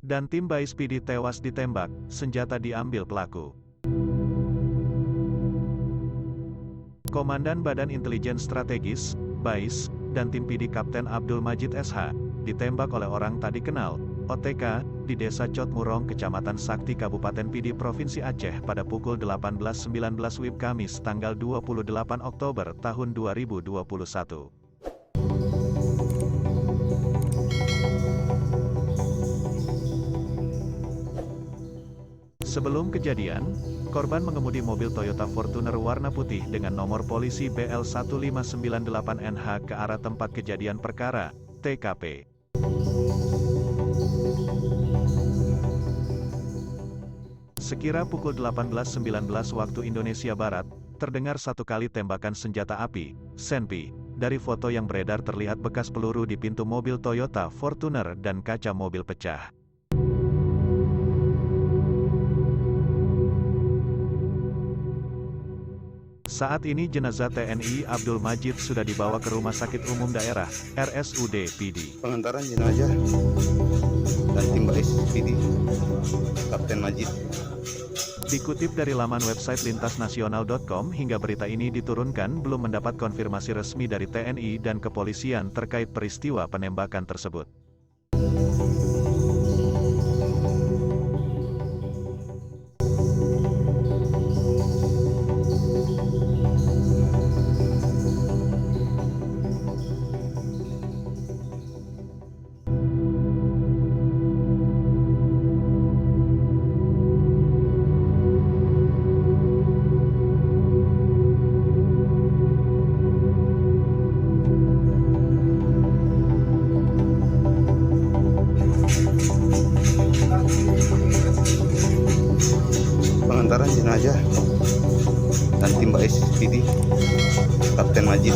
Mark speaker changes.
Speaker 1: Dan tim BAIS PD tewas ditembak, senjata diambil pelaku. Komandan Badan Intelijen Strategis, BAIS, dan tim PD Kapten Abdul Majid SH, ditembak oleh orang tak dikenal, OTK, di Desa Cotmurong, Kecamatan Sakti, Kabupaten PD Provinsi Aceh pada pukul 18.19 WIB Kamis tanggal 28 Oktober tahun 2021. Sebelum kejadian, korban mengemudi mobil Toyota Fortuner warna putih dengan nomor polisi BL1598NH ke arah tempat kejadian perkara, TKP. Sekira pukul 18.19 waktu Indonesia Barat, terdengar satu kali tembakan senjata api, SENPI. Dari foto yang beredar terlihat bekas peluru di pintu mobil Toyota Fortuner dan kaca mobil pecah. Saat ini jenazah TNI Abdul Majid sudah dibawa ke Rumah Sakit Umum Daerah, RSUD PD.
Speaker 2: Pengantaran jenazah dan tim BAIS PD Kapten Majid.
Speaker 1: Dikutip dari laman website lintasnasional.com, hingga berita ini diturunkan belum mendapat konfirmasi resmi dari TNI dan kepolisian terkait peristiwa penembakan tersebut.
Speaker 2: Pengantaran jenazah dan tim BAIS PD Kapten Majid.